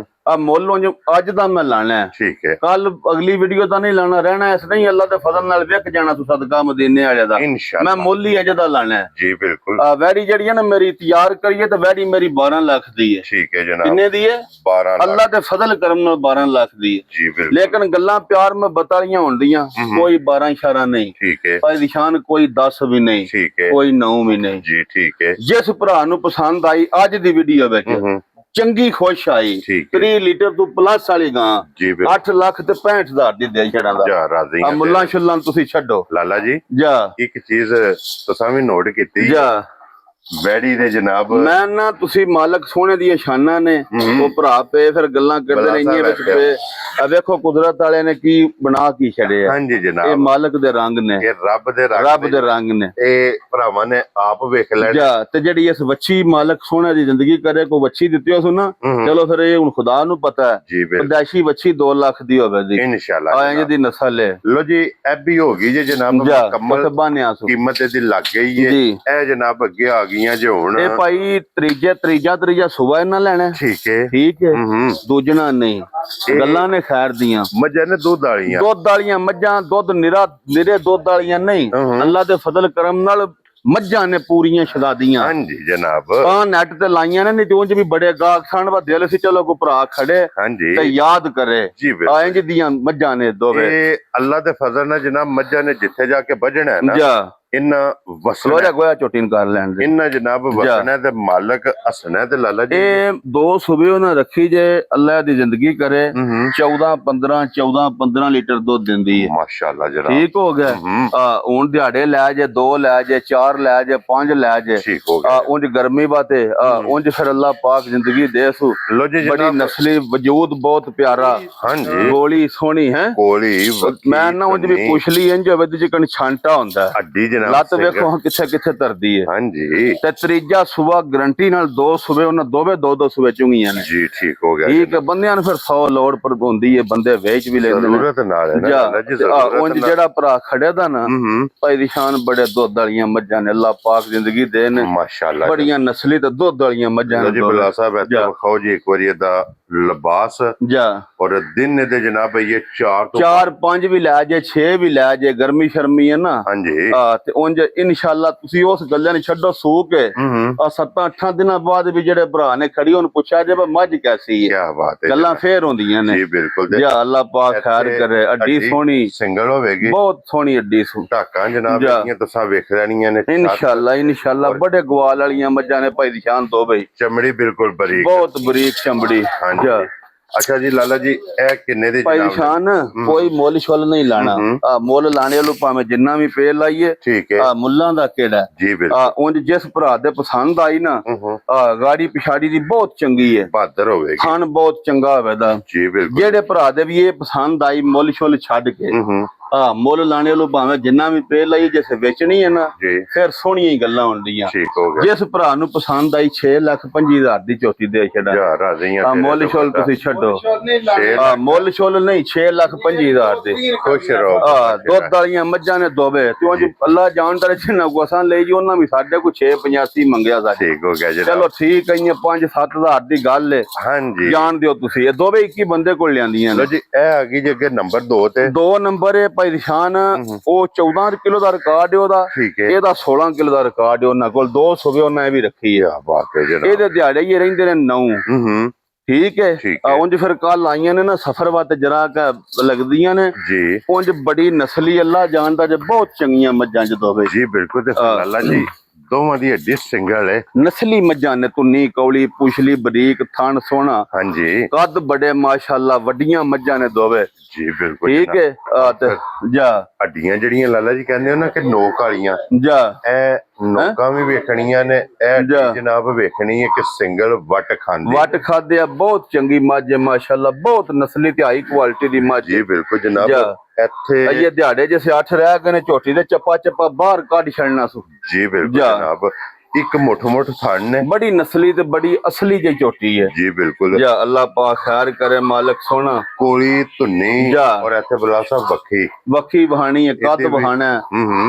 ਆ ਮੁੱਲ ਅੱਜ ਦਾ ਮੈਂ ਲਾਣਾ ਹੈ, ਠੀਕ ਹੈ, ਕੱਲ ਅਗਲੀ ਵੀਡੀਓ ਤਾਂ ਨਹੀਂ ਲਾਣਾ ਰਹਿਣਾ ਇਸ ਨਹੀਂ, ਅੱਲਾ ਦੇ ਫਜ਼ਲ ਨਾਲ ਵਿਕ ਜਾਣਾ ਤੂੰ ਸਦਕਾ ਮਦੀਨੇ ਵਾਲੇ ਦਾ, ਮੈਂ ਮੁੱਲ ਹੀ ਅੱਜ ਦਾ ਲਾਣਾ ਹੈ ਜੀ ਬਿਲਕੁਲ। ਆ ਵੈੜੀ ਜਿਹੜੀ ਹੈ ਨਾ ਮੇਰੀ ਤਿਆਰ ਕਰੀਏ ਤਾਂ ਵੈੜੀ ਮੇਰੀ 12 ਲੱਖ ਦੀ ਹੈ। ਠੀਕ ਹੈ ਜਨਾਬ। ਕਿੰਨੇ ਦੀ ਹੈ? 12 ਲੱਖ। ਅੱਲਾ ਦੇ ਫਜ਼ਲ ਕਰਮ ਨਾਲ 12 ਲੱਖ ਦੀ ਹੈ ਜੀ ਬਿਲਕੁਲ। ਲੇਕਿਨ ਗੱਲਾਂ ਪਿਆਰ ਮੈਂ ਬਤਾਲੀਆਂ ਹੁੰਦੀਆਂ, ਕੋਈ 12 ਇਸ਼ਾਰਾ ਨਹੀਂ, ਠੀਕ ਹੈ ਭਾਈ ਨਿਸ਼ਾਨ ਕੋਈ 10 ਵੀ ਨਹੀਂ, ਠੀਕ ਹੈ, ਕੋਈ 9 ਵੀ ਨਹੀਂ ਜੀ ਠੀਕ ਹੈ। ਜਿਸ ਭਰਾ ਨੂੰ ਪਸੰਦ ਆਈ ਅੱਜ ਦੀ ਵੀਡੀਓ ਵਿੱਚ ਚੰਗੀ ਖੁਸ਼ ਆਈ 3 ਲੀਟਰ ਤੋਂ ਪਲੱਸ ਵਾਲੀ ਗਾਂ 8 ਲੱਖ ਤੇ 65,000 ਦੀ ਦੇ ਛੜਾਂਦਾ ਜਾ ਰਾਜ਼ੀ ਆ ਮੁੱਲਾਂ ਸ਼ੁੱਲਾਂ ਤੁਸੀਂ ਛੱਡੋ ਲਾਲਾ ਜੀ। ਜਾ ਇੱਕ ਚੀਜ਼ ਤੁਸੀਂ ਵੀ ਨੋਟ ਕੀਤੀ ਜਾ ਵੈੜੀ ਦੇ ਜਨਾਬ, ਮੈਂ ਨਾ ਤੁਸੀਂ ਮਾਲਕ ਸੋਹਣੇ ਦੀਆਂ ਸ਼ਾਨਾਂ ਨੇ, ਉਹ ਭਰਾ ਪਏ ਫਿਰ ਗੱਲਾਂ ਕਰਦੇ ਨੇ ਇੰਨੇ ਵਿੱਚ ਪਏ। ਆ ਵੇਖੋ ਕੁਦਰਤ ਵਾਲੇ ਨੇ ਕੀ ਬਣਾ ਕੀ ਛੜਿਆ। ਹਾਂਜੀ ਜਨਾਬ, ਇਹ ਮਾਲਕ ਦੇ ਰੰਗ ਨੇ, ਇਹ ਰੱਬ ਦੇ ਰੰਗ ਨੇ, ਇਹ ਭਰਾਵਾਂ ਨੇ ਆਪ ਵੇਖ ਲੈਣ। ਜਾ ਤੇ ਜਿਹੜੀ ਇਸ ਵੱਛੀ ਮਾਲਕ ਸੋਹਣੇ ਦੀ ਜ਼ਿੰਦਗੀ ਕਰੇ, ਕੋਈ ਵੱਛੀ ਦਿੱਤੀ ਹੋ ਸੁਣਾ, ਚਲੋ ਫਿਰ ਇਹ ਹੁਣ ਖੁਦਾ ਨੂੰ ਪਤਾ ਹੈ ਜੀ। ਪਦਾਇਸ਼ੀ ਵੱਛੀ 2 ਲੱਖ ਦੀ ਹੋਵੇ ਦੀ ਇਨਸ਼ਾਅੱਲਾ ਆਏ ਦੀ ਨਸਲ ਹੈ। ਲੋ ਜੀ ਇਹ ਵੀ ਹੋ ਗਈ ਜੇ ਜਨਾਬ ਮੁਕੰਮਲ, ਕੀਮਤ ਇਹਦੀ ਲੱਗ ਗਈ ਹੈ। ਇਹ ਜਨਾਬ ਅੱਗੇ ਆ ਗਈਆਂ ਜੇ ਹੁਣ ਇਹ ਭਾਈ ਤੀਜਾ ਸੁਬਾ ਇਹਨਾਂ ਲੈਣਾ, ਠੀਕ ਹੈ, ਠੀਕ ਹੈ, ਦੂਜਣਾ ਨਹੀਂ, ਗੱਲਾਂ ਨੇ ਖੈਰ ਦੀਆਂ। ਮੱਝਾਂ ਨੇ ਦੁੱਧ ਵਾਲੀਆਂ ਮੱਝਾਂ, ਦੁੱਧ ਨਿਰੇ ਦੁੱਧ ਵਾਲੀਆਂ ਨਹੀਂ, ਅੱਲਾ ਦੇ ਫਜ਼ਲ ਕਰਮ ਨਾਲ ਮੱਝਾਂ ਨੇ ਪੂਰੀਆਂ ਸ਼ਦਾਦੀਆਂ। ਹਾਂਜੀ ਜਨਾਬ, ਆ ਨੈਟ ਤੇ ਲਾਈਆਂ ਨੇ, ਨਹੀਂ ਉਂਝ ਵੀ ਬੜੇ ਗਾਹਕ ਸਨ ਵਾ ਦਿਲ ਸੀ ਚਲੋ ਕੋ ਭਰਾ ਖੜੇ ਹਾਂਜੀ ਤੇ ਯਾਦ ਕਰੇ ਜੀ। ਇੰਜ ਦੀਆਂ ਮੱਝਾਂ ਨੇ ਦੋਵੇਂ, ਇਹ ਅੱਲਾ ਦੇ ਫਜ਼ਲ ਨਾਲ ਜਨਾਬ ਮੱਝਾਂ ਨੇ ਜਿੱਥੇ ਜਾ ਕੇ ਵੱਜਣਾ ਹੈ ਨਾ, ਇਹਨਾਂ ਵਸਣਾ ਗੋਇਆ ਚੋਟੀਨ ਕਰ ਲੈਣ ਦੇ, ਇਹਨਾਂ ਜਨਾਬ ਵਸਣਾ ਤੇ ਮਾਲਕ ਹਸਣਾ ਤੇ ਲਾਲਾ ਜੀ। ਇਹ 2 ਸੂਬੇ ਉਹਨਾਂ ਰੱਖੀ ਜੇ ਅੱਲਾ ਦੀ ਜ਼ਿੰਦਗੀ ਕਰੇ, 14-15 ਲੀਟਰ ਦੁੱਧ ਦਿੰਦੀ ਹੈ ਮਾਸ਼ਾਅੱਲਾ ਜਨਾਬ। ਠੀਕ ਹੋ ਗਿਆ। ਹੁਣ ਦਿਹਾੜੇ ਲੈ ਜੇ 2 ਲੈ ਜੇ 4 ਲੈ ਜੇ 5 ਲੈ ਜੇ, ਠੀਕ ਹੋ ਗਿਆ। ਉਂਝ ਗਰਮੀ ਬਾਤੇ ਉਂਝ ਫਿਰ ਅੱਲਾ ਪਾਕ ਜ਼ਿੰਦਗੀ ਦੇ ਸੂ। ਲੋ ਜੀ ਬੜੀ ਨਸਲੀ ਵਜੂਦ ਬਹੁਤ ਪਿਆਰਾ, ਹਾਂਜੀ ਗੋਲੀ ਸੋਹਣੀ ਹੈ, ਗੋਲੀ ਮੈਂ ਨਾ ਉਂਝ ਵੀ ਪੁੱਛ ਲਈ ਇੰਜ ਹੋਵੇ ਜਿਕਣ ਛਾਂਟਾ ਹੁੰਦਾ ਅੱਡੀ ਜਨਾਬ, ਲੱਤ ਵੇਖੋ ਕਿੱਥੇ ਧਰਦੀ ਹੈ। ਹਾਂਜੀ ਤੇ ਤੀਜਾ ਸੂਬਾ ਗਰੰਟੀ ਨਾਲ 2 ਸੂਬੇ ਉਹਨਾਂ ਦੋਵੇਂ 2-2 ਸੂਬੇ ਚੁੰਗੀਆਂ ਨੇ ਜੀ। ਠੀਕ ਹੋ ਗਿਆ। ਠੀਕ ਹੈ, ਬੰਦਿਆਂ ਨੂੰ ਫਿਰ 100 ਲੋੜ ਪਰ ਹੁੰਦੀ ਹੈ, ਬੰਦੇ ਵੇਚ ਵੀ ਲੈਂਦੇ ਨੇ ਜ਼ਰੂਰਤ ਨਾਲ ਹੈ ਨਾ ਜੀ। ਉਂਝ ਜਿਹੜਾ ਭਰਾ ਖੜਿਆ ਦਾ ਨਾ ਭਾਈ ਦੀ ਸ਼ਾਨ, ਬੜੇ ਦੁੱਧ ਵਾਲੀਆਂ ਮੱਝਾਂ ਨੇ, ਅੱਲਾਹ ਪਾਕ ਜ਼ਿੰਦਗੀ ਦੇਣ ਮਾਸ਼ਾਅੱਲਾ, ਬੜੀਆਂ ਨਸਲੀ ਤੇ ਦੁੱਧ ਵਾਲੀਆਂ ਮੱਝਾਂ ਨੇ। ਜੀ ਬੁਲਾ ਸਾਹਿਬ ਇੱਥੇ ਵਿਖਾਓ ਜੀ ਇੱਕ ਵਾਰੀ ਇਹਦਾ ਲਿਬਾਸ ਜਾ, ਔਰ ਦਿਨ ਦੇ ਜਨਾਬ ਇਹ 4-5 ਵੀ ਲੈ ਜੇ 6 ਵੀ ਲੈ ਜੇ, ਗਰਮੀ ਸ਼ਰਮੀ ਹੈ ਨਾ। ਹਾਂਜੀ ਤੇ ਉਂਝ ਇਨਸ਼ਾਅੱਲਾ ਤੁਸੀਂ ਉਸ ਗੱਲਾਂ ਨੇ ਛੱਡੋ ਸੂ ਕੇ 7-8 ਦਿਨਾਂ ਬਾਅਦ ਵੀ ਜਿਹੜੇ ਭਰਾ ਨੇ ਖੜੀ ਉਹਨੂੰ ਪੁੱਛਿਆ ਜੇ ਮੱਝ ਕੈਸੀ ਹੈ, ਕੀ ਬਾਤ ਹੈ, ਗੱਲਾਂ ਫੇਰ ਹੁੰਦੀਆਂ ਨੇ ਜੀ ਬਿਲਕੁਲ। ਜਾ ਅੱਲਾਹ ਪਾਕ ਖੈਰ ਕਰੇ। ਅੱਡੀ ਸੋਹਣੀ ਸਿੰਗਲ ਹੋਵੇਗੀ, ਬਹੁਤ ਸੋਹਣੀ ਅੱਡੀ ਸੂ, ਢਾਕਾਂ ਜਨਾਬ ਇਹਦੀਆਂ ਤੁਸੀਂ ਵੇਖ ਲੈਣੀਆਂ ਨੇ ਇਨਸ਼ਾਅੱਲਾ ਬੜੇ ਗਵਾਲ ਵਾਲੀਆਂ ਮੱਝਾਂ ਨੇ ਭਾਈ ਦੀ ਸ਼ਾਨ ਦੋ ਬਈ, ਚਮੜੀ ਬਿਲਕੁਲ ਬਰੀਕ, ਬਹੁਤ ਬਰੀਕ ਚਮੜੀ। ਹਾਂਜੀ ਅੱਛਾ ਜੀ ਲਾਲਾ ਜੀ ਇਹ ਕਿੰਨੇ ਦੀ ਭਾਈ ਨਿਸ਼ਾਨ? ਕੋਈ ਮੁੱਲ ਛੁੱਲ ਨਹੀਂ ਲਾਣਾ, ਮੁੱਲ ਲਾਣੇ ਵਾਲੂ ਭਾਵੇਂ ਜਿੰਨਾ ਵੀ ਪੇ ਲਾਈਏ, ਠੀਕ ਹੈ, ਮੁੱਲਾਂ ਦਾ ਕਿਹੜਾ ਜੀ ਬਿਲਕੁਲ। ਉਂਝ ਜਿਸ ਭਰਾ ਦੇ ਪਸੰਦ ਆਈ ਨਾ, ਗਾੜੀ ਪਿਛਾੜੀ ਦੀ ਬਹੁਤ ਚੰਗੀ ਹੈ, ਬਹਾਦਰ ਹੋਵੇਗੀ, ਖਾਣ ਬਹੁਤ ਚੰਗਾ ਹੋਵੇਗਾ ਜੀ ਬਿਲਕੁਲ। ਜਿਹੜੇ ਭਰਾ ਦੇ ਵੀ ਇਹ ਪਸੰਦ ਆਈ ਮੁੱਲ ਛੁੱਲ ਛੱਡ ਕੇ, ਮੁੱਲ ਲਾਣੇ ਵਾਲੂ ਭਾਵੇਂ ਜਿੰਨਾ ਵੀ ਪੇ ਲਈ, ਜਿਸ ਵੇਚਣੀ ਹੈ ਨਾ ਫਿਰ ਸੋਹਣੀਆਂ ਹੀ ਗੱਲਾਂ ਹੁੰਦੀਆਂ। ਜਿਸ ਭਰਾ ਨੂੰ ਪਸੰਦ ਆਈ 6,25,000 ਦੀ ਝੋਟੀ ਦੇ ਛੱਡਾ, ਮੁੱਲ ਛੁੱਲ ਤੁਸੀਂ ਛੱਡੋ, ਮੁੱਲ ਛੁੱਲ ਨਹੀਂ 6,25,000 ਦੀ ਖੁਸ਼ ਰਹੋ। ਦੁੱਧ ਵਾਲੀਆਂ ਮੱਝਾਂ ਨੇ ਦੋਵੇ ਤੇ ਅੱਲਾ ਜਾਣਦਾ ਜਿੰਨਾ ਗੁਸਾਂ ਲਈ ਜੀ ਉਹਨਾਂ ਵੀ ਸਾਡੇ ਕੋਲ 6,85 ਮੰਗਿਆ ਸੀ। ਠੀਕ ਹੋ ਗਿਆ ਜੀ, ਚਲੋ ਠੀਕ ਹੈ, 5-7,000 ਦੀ ਗੱਲ ਹੈ, ਹਾਂਜੀ ਜਾਣ ਦਿਓ ਤੁਸੀਂ। ਇਹ ਦੋਵੇਂ 21 ਬੰਦੇ ਕੋਲ ਲਿਆਂਦੀਆਂ ਨੇ ਜੀ। ਇਹ ਆ ਗਈ ਜੀ ਅੱਗੇ ਨੰਬਰ 2 ਤੇ 2 ਨੰਬਰ ਭਾਈ ਨਿਸ਼ਾਨ, ਉਹ 14 ਕਿਲੋ ਦਾ ਰਿਕਾਰਡ ਹੈ ਉਹਦਾ, ਇਹਦਾ 16 ਕਿਲੋ ਦਾ ਰਿਕਾਰਡ ਹੈ ਉਹਨਾਂ ਕੋਲ। 2 ਸੂਬੇ ਉਹਨਾਂ ਇਹ ਵੀ ਰੱਖੀ ਹੈ, ਇਹਦੇ ਦਿਹਾੜੇ ਹੀ ਰਹਿੰਦੇ ਨੇ 9। ਠੀਕ ਹੈ। ਉਂਝ ਫਿਰ ਕੱਲ ਆਈਆਂ ਨੇ ਨਾ ਸਫਰ ਵਾਸਤੇ ਜਰਾ ਲੱਗਦੀਆਂ ਨੇ ਜੀ, ਉਂਝ ਬੜੀ ਨਸਲੀ ਅੱਲਾ ਜਾਣਦਾ ਜੇ, ਬਹੁਤ ਚੰਗੀਆਂ ਮੱਝਾਂ ਚ ਦੋਵੇਂ ਜੀ ਬਿਲਕੁਲ। ਤੇ ਲਾਲਾ ਜੀ ਦੋਵਾਂ ਦੀ ਹੱਡੀ ਸਿੰਗਲ ਹੈ, ਨਸਲੀ ਮੱਝਾਂ ਨੇ, ਤੁੰਨੀ ਕੌਲੀ ਪੁਛਲੀ ਬਰੀਕ, ਥਣ ਸੋਹਣਾ, ਹਾਂਜੀ ਕੱਦ ਬੜੇ ਮਾਸ਼ਾਅੱਲਾ, ਵੱਡੀਆਂ ਮੱਝਾਂ ਨੇ ਦੋਵੇਂ ਜੀ ਬਿਲਕੁਲ। ਠੀਕ ਹੈ। ਤੇ ਜਾ ਹੱਡੀਆਂ ਜਿਹੜੀਆਂ ਲਾਲਾ ਜੀ ਕਹਿੰਦੇ ਹੋ ਨਾ ਕਿ ਨੋਕ ਵਾਲੀਆਂ, ਜਾ ਇਹ ਨੋਕਾਂ ਵੀ ਵੇਖਣੀਆਂ ਨੇ, ਇਹ ਜਨਾਬ ਵੇਖਣੀ ਹੈ ਕਿ ਸਿੰਗਲ ਵੱਟ ਖਾਂਦੀ। ਵੱਟ ਖਾਦੇ ਆ, ਬਹੁਤ ਚੰਗੀ ਮੱਝ ਹੈ ਮਾਸ਼ਾਅੱਲਾ, ਬਹੁਤ ਨਸਲੀ ਤੇ ਹਾਈ ਕੁਆਲਿਟੀ ਦੀ ਮੱਝ ਜੀ ਬਿਲਕੁਲ ਜਨਾਬ। ਇੱਥੇ ਇਹ ਦਿਹਾੜੇ ਜਿਸੇ 8 ਰਹਿ ਗਏ ਨੇ, ਝੋਟੀ ਦੇ ਚੱਪਾ ਬਾਹਰ ਕੱਢ ਛੱਡਣਾ ਸੂ। ਜੀ ਬਿਲਕੁਲ ਜਨਾਬ। ਇੱਕ ਮੁੱਠ ਥਣ ਨੇ, ਬੜੀ ਨਸਲੀ ਤੇ ਬੜੀ ਅਸਲੀ ਜਿਹੀ ਝੋਟੀ ਹੈ। ਜੀ ਬਿਲकुल। ਜਾਂ ਅੱਲਾਹ ਪਾਕ ਖੈਰ ਕਰੇ, ਮਾਲਕ ਸੋਹਣਾ। ਕੋਲੀ ਧੁੰਨੀ ਔਰ ਇੱਥੇ ਬਲਾ ਸਾਹਿਬ ਵੱਖੀ ਬਹਾਣੀ ਹੈ, ਕੱਦ ਬਹਾਣਾ ਹੈ,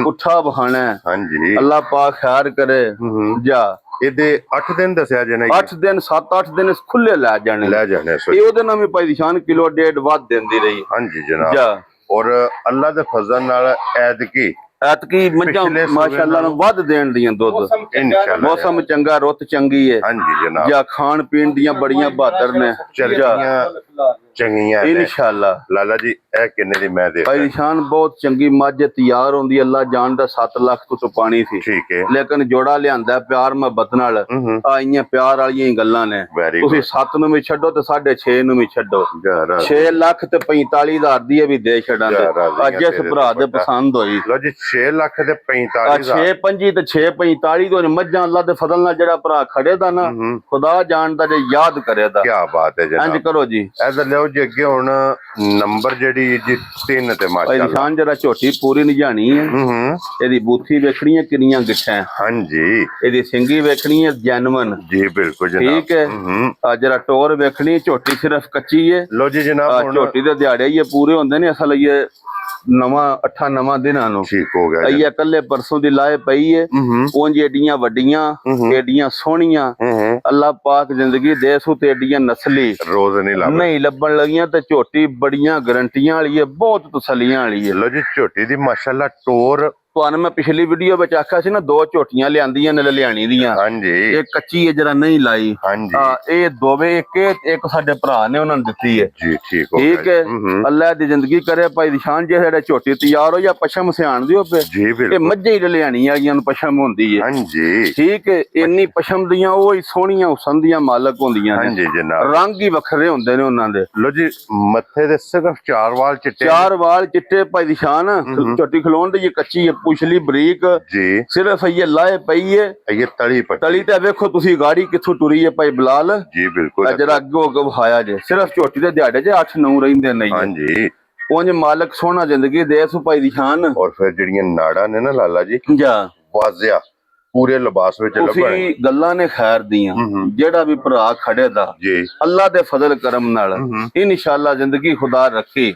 ਪੁੱਠਾ ਬਹਾਣਾ ਹੈ। ਹਾਂਜੀ, ਅੱਲਾਹ ਪਾਕ ਖੈਰ ਕਰੇ। ਜਾ ਇਹਦੇ 8 ਦਿਨ ਦੱਸਿਆ ਜੇ ਨਾ, 8 ਦਿਨ 7-8 ਦਿਨ ਖੁੱਲੇ ਲੈ ਜਾਣੇ ਇਹ ਉਹਦੇ ਨਾਲ ਵੀ ਭਾਈ ਨਿਸ਼ਾਨ ਕਿਲੋ ਡੇਢ ਵੱਧ ਦਿੰਦੀ ਰਹੀ। ਹਾਂਜੀ ਜਨਾਬ। ਔਰ ਅੱਲਾਹ ਦੇ ਫਜ਼ਲ ਨਾਲ ਐਤਕੀ ਮੱਝਾਂ ਮਾਸ਼ਾਅੱਲਾ ਨੂੰ ਵੱਧ ਦੇਣ ਦੀਆਂ ਦੁੱਧ ਇਨਸ਼ਾਅੱਲਾ। ਮੌਸਮ ਚੰਗਾ, ਰੁੱਤ ਚੰਗੀ ਹੈ। ਹਾਂਜੀ ਜਨਾਬ। ਜਾਂ ਖਾਣ ਪੀਣ ਦੀਆਂ ਬੜੀਆਂ ਬਹਾਦਰ ਨੇ, ਚੰਗੀਆਂ ਇਨਸ਼ਾਅੱਲਾ। ਲਾਲਾ ਜੀ ਇਹ ਕਿੰਨੇ ਦੀ ਮੈਂ ਦੇ? ਭਾਈ ਨਿਸ਼ਾਨ ਬਹੁਤ ਚੰਗੀ ਮੱਝ ਤਿਆਰ ਹੁੰਦੀ, ਅੱਲਾਹ ਜਾਣਦਾ 7 ਲੱਖ ਤੋਂ ਪਾਣੀ ਸੀ। ਠੀਕ ਹੈ। ਲੇਕਿਨ ਜੋੜਾ ਲਿਆਂਦਾ ਪਿਆਰ ਮੁਹੱਬਤ ਨਾਲ। ਆਈਆਂ ਪਿਆਰ ਵਾਲੀਆਂ ਹੀ ਗੱਲਾਂ ਨੇ। ਤੁਸੀਂ 7 ਨੂੰ ਵੀ ਛੱਡੋ ਤੇ 6.5 ਨੂੰ ਵੀ ਛੱਡੋ, 6 ਲੱਖ ਤੇ 45 ਹਜ਼ਾਰ ਦੀ ਵੀ ਦੇ ਛੱਡਾਂਗੇ। ਅੱਜ ਇਸ ਭਰਾ ਦੇ ਪਸੰਦ ਹੋਈ। ਲੋ ਜੀ 6 ਲੱਖ ਤੇ 45 6.5 ਤੇ 6.45 ਤੋਂ ਮੱਝਾਂ ਅੱਲਾਹ ਦੇ ਫਜ਼ਲ ਨਾਲ ਜਿਹੜਾ ਭਰਾ ਖੜੇ ਦਾ ਨਾ, ਖੁਦਾ ਜਾਣਦਾ ਜੇ ਯਾਦ ਕਰੇ ਦਾ। ਕੀ ਬਾਤ ਹੈ ਜਨਾਬ। ਇੰਜ ਕਰੋ ਜੀ, ਐਸਾ ਲਿਓ ਜੀ ਅੱਗੇ ਹੁਣ ਨੰਬਰ ਜਿਹੜੀ ਜੀ 3 ਤੇ ਮਾਸ਼ਾਅੱਲਾ ਨਿਸ਼ਾਨ ਜਰਾ ਝੋਟੀ ਪੂਰੀ ਨਹੀਂ ਜਾਣੀ ਹੈ। ਇਹਦੀ ਬੂਥੀ ਵੇਖਣੀ ਹੈ ਕਿੰਨੀਆਂ ਗਿੱਠਾਂ। ਹਾਂਜੀ। ਇਹਦੀ ਸਿੰਗੀ ਵੇਖਣੀ ਹੈ ਜੈਨੂਨ। ਜੀ ਬਿਲਕੁਲ ਜਨਾਬ। ਠੀਕ ਹੈ। ਜਰਾ ਟੋਰ ਵੇਖਣੀ, ਝੋਟੀ ਸਿਰਫ ਕੱਚੀ ਹੈ। ਲੋ ਜੀ ਜਨਾਬ, ਝੋਟੀ ਦੇ ਦਿਹਾੜੇ ਹੀ ਪੂਰੇ ਹੁੰਦੇ ਨੇ ਅਸਲ ਇਹ ਨਵਾਂ 8 ਦਿਨਾਂ ਨੂੰ। ਠੀਕ ਹੋ ਗਿਆ। ਇਹ ਇਕੱਲੇ ਪਰਸੋਂ ਦੀ ਲਾਏ ਪਈ ਹੈ। ਉਂਝ ਏਡੀਆਂ ਵੱਡੀਆਂ, ਏਡੀਆਂ ਸੋਹਣੀਆਂ, ਅੱਲਾਹ ਪਾਕ ਜ਼ਿੰਦਗੀ ਦੇ ਸੂ ਤੇ ਏਡੀਆਂ ਨਸਲੀ ਰੋਜ਼ ਨਹੀਂ ਲੱਭਣ ਲੱਗੀਆਂ। ਤੇ ਝੋਟੀ ਬੜੀਆਂ ਗਰੰਟੀਆਂ ਵਾਲੀ ਹੈ, ਬਹੁਤ ਤਸੱਲੀਆਂ ਵਾਲੀ ਹੈ। ਲੋ ਜੀ ਝੋਟੀ ਦੀ ਮਾਸ਼ਾਅੱਲਾ ਟੋਰ ਤੁਹਾਨੂੰ ਮੈਂ ਪਿਛਲੀ ਵੀਡੀਓ ਵਿੱਚ ਆਖਿਆ ਸੀ ਨਾ, 2 ਝੋਟੀਆਂ ਲਿਆਂਦੀਆਂ ਨੇ ਲੁਧਿਆਣੀ ਦੀਆਂ। ਹਾਂਜੀ। ਇਹ ਕੱਚੀ ਹੈ ਜਰਾ ਨਹੀਂ ਲਾਈ। ਹਾਂਜੀ। ਇਹ ਦੋਵੇਂ ਇੱਕ ਸਾਡੇ ਭਰਾ ਨੇ ਉਹਨਾਂ ਨੂੰ ਦਿੱਤੀ ਹੈ। ਜੀ ਠੀਕ ਹੈ। ਅੱਲਾਹ ਦੀ ਜ਼ਿੰਦਗੀ ਕਰੇ ਭਾਈ ਨਿਸ਼ਾਨ ਜੇ ਸਾਡੇ ਝੋਟੀ ਤਿਆਰ ਹੋ ਜਾਂ ਪਸ਼ਮ ਸਿਆਣ ਦਿਓ ਪੇ। ਇਹ ਮੱਝਾਂ ਹੀ ਲੁਧਿਆਣੀ ਆਈਆਂ ਨੂੰ ਪਸ਼ਮ ਹੁੰਦੀ ਹੈ। ਹਾਂਜੀ। ਠੀਕ ਹੈ। ਇੰਨੀ ਪਸ਼ਮ ਦੀਆਂ ਉਹ ਹੀ ਸੋਹਣੀਆਂ ਹੁਸਨ ਦੀਆਂ ਮਾਲਕ ਹੁੰਦੀਆਂ ਨੇ। ਹਾਂਜੀ ਜਨਾਬ। ਰੰਗ ਹੀ ਵੱਖਰੇ ਹੁੰਦੇ ਨੇ ਉਹਨਾਂ ਦੇ। ਲੋ ਜੀ ਮੱਥੇ ਦੇ ਸਿਰਫ 4 ਵਾਲ ਚਿੱਟੇ, 4 ਵਾਲ ਚਿੱਟੇ ਭਾਈ ਨਿਸ਼ਾਨ। ਝੋਟੀ ਖਲੋਣ ਦੀ ਕੱਚੀ ਹੈ, ਪੁਛਲੀ ਬਰੀਕ ਜੀ। ਸਿਰਫ ਇਹ ਲਾਏ ਪਈ ਹੈ, ਇਹ ਤਲੀ ਤੇ ਵੇਖੋ ਤੁਸੀਂ ਗਾੜੀ ਕਿੱਥੋਂ ਟੁਰੀ ਹੈ ਭਾਈ ਬਲਾਲ ਜੀ। ਬਿਲਕੁਲ। ਜਰਾ ਅੱਗੋਂ ਵਿਖਾਇਆ ਜੇ, ਸਿਰਫ ਝੋਟੀ ਦੇ ਦਿਹਾੜੇ 'ਚ 8-9 ਰਹਿੰਦੇ ਨਹੀਂ। ਹਾਂਜੀ। ਉਂਝ ਮਾਲਕ ਸੋਹਣਾ ਜ਼ਿੰਦਗੀ ਦੇ ਸੂ ਭਾਈ ਨਿਸ਼ਾਨ। ਔਰ ਫਿਰ ਜਿਹੜੀਆਂ ਨਾੜਾਂ ਨੇ ਨਾ ਲਾਲਾ ਜੀ, ਵਾਜ਼ਿਆ ਪੂਰੇ ਲਿਬਾਸ ਵਿੱਚ ਲੱਭਣ ਗੱਲਾਂ ਨੇ ਖੈਰ ਦੀਆਂ। ਜਿਹੜਾ ਵੀ ਭਰਾ ਖੜੇ ਦਾ ਅੱਲਾਹ ਦੇ ਫਜ਼ਲ ਕਰਮ ਨਾਲ ਇਨਸ਼ਾਅੱਲਾ ਜ਼ਿੰਦਗੀ ਖੁਦਾ ਰੱਖੀ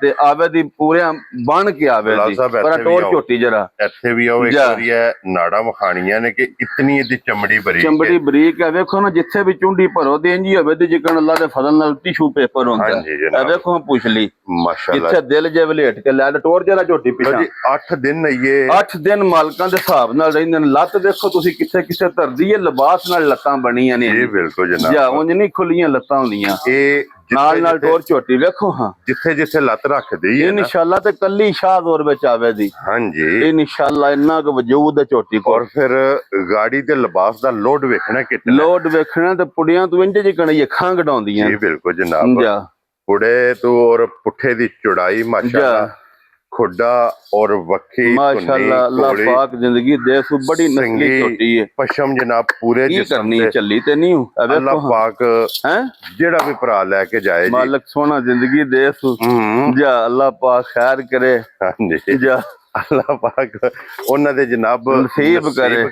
ਤੇ ਆਵੇ ਦੀ ਪੂਰਿਆਂ ਬਣ ਕੇ ਆਵੇ ਦੀ। ਪਰ ਟੋਰ ਝੋਟੀ ਜਰਾ ਇੱਥੇ ਵੀ ਆਓ, ਇੱਕ ਵਾਰੀ ਨਾੜਾਂ ਵਿਖਾਣੀਆਂ ਨੇ ਕਿ ਇਤਨੀ ਇਹਦੀ ਚਮੜੀ ਬਰੀਕ ਹੈ। ਵੇਖੋ ਨਾ, ਜਿੱਥੇ ਵੀ ਚੁੰਡੀ ਭਰੋ ਤੇ ਇੰਜ ਹੀ ਹੋਵੇ ਤੇ ਜਿਕਣ ਅੱਲਾਹ ਦੇ ਫਜ਼ਲ ਨਾਲ ਟਿਸ਼ੂ ਪੇਪਰ ਹੁੰਦਾ। ਇਹ ਵੇਖੋ ਪੁੱਛ ਲਈ ਮਾਸ਼ਾਅੱਲਾ, ਜਿੱਥੇ ਦਿਲ ਜੇ ਵਲੇਟ ਕੇ ਲੈ ਟੋਰ ਜਰਾ ਝੋਟੀ ਪਿਛਾ। 8 ਦਿਨ ਇਹ 8 ਦਿਨ ਮਾਲਕਾਂ ਦੇ ਹਿਸਾਬ ਨਾਲ ਰਹਿੰਦੇ। ਲੱਤ ਦੇਖੋ ਤੁਸੀਂ ਕਿੱਥੇ ਧਰਦੀ ਹੈ, ਲਿਬਾਸ ਨਾਲ ਲੱਤਾਂ ਬਣੀਆਂ ਨੇ। ਜੀ ਬਿਲਕੁਲ ਜਨਾਬ। ਜਾਂ ਉਂਝ ਨਹੀਂ ਖੁੱਲੀਆਂ ਲੱਤਾਂ ਹੁੰਦੀਆਂ। ਇਹ ਨਾਲ ਟੋਰ ਝੋਟੀ ਵੇਖੋ। ਹਾਂ, ਜਿੱਥੇ ਲੱਤ ਰੱਖਦੀ ਹੈ ਇਨਸ਼ਾਅੱਲਾ ਤੇ ਕੱਲੀ ਸ਼ਾਹਦੌਰ ਵਿੱਚ ਆਵੇ ਦੀ। ਹਾਂਜੀ। ਇਨਸ਼ਾਅੱਲਾ ਇੰਨਾ ਕੁ ਵਜੂਦ ਹੈ ਝੋਟੀ ਕੋਲ। ਔਰ ਫਿਰ ਗਾੜੀ ਤੇ ਲਿਬਾਸ ਦਾ ਲੋਡ ਵੇਖਣਾ ਕਿੰਨਾ। ਲੋਡ ਵੇਖਣਾ ਤੇ ਪੁੜੀਆਂ ਤੋਂ ਇੰਜ ਜਿਕਣ ਅੱਖਾਂ ਕਢਾਉਂਦੀਆਂ। ਜੀ ਬਿਲਕੁਲ ਜਨਾਬ। ਪੁੜੇ ਤੋਂ ਔਰ ਪੁੱਠੇ ਦੀ ਚੌੜਾਈ ਮਾਸ਼ਾਅੱਲਾ, ਖੁੱਡਾ ਔਰ ਵੱਖੀ ਮਾਸ਼ਾਅੱਲਾ, ਅੱਲਾਹ ਪਾਕ ਜ਼ਿੰਦਗੀ ਦੇ ਸੂ ਬੜੀ ਨਸਲੀ ਝੋਟੀ ਹੈ। ਪਸ਼ਮ ਜਨਾਬ ਪੂਰੇ ਜਿਸਮ ਤੇ ਚੱਲੀ ਤੇ ਨਹੀਂ। ਅੱਲਾਹ ਪਾਕ ਜਿਹੜਾ ਵੀ ਭਰਾ ਲੈ ਕੇ ਜਾਏ ਮਾਲਕ ਸੋਹਣਾ ਜ਼ਿੰਦਗੀ ਦੇ ਸੂ। ਜਾ ਅੱਲਾਹ ਪਾਕ ਖੈਰ ਕਰੇ। ਹਾਂਜੀ। ਜਾ ਅੱਲਾਹ ਪਾਕ ਉਹਨਾਂ ਦੇ ਜਨਾਬ ਨਸੀਬ ਕਰੇ।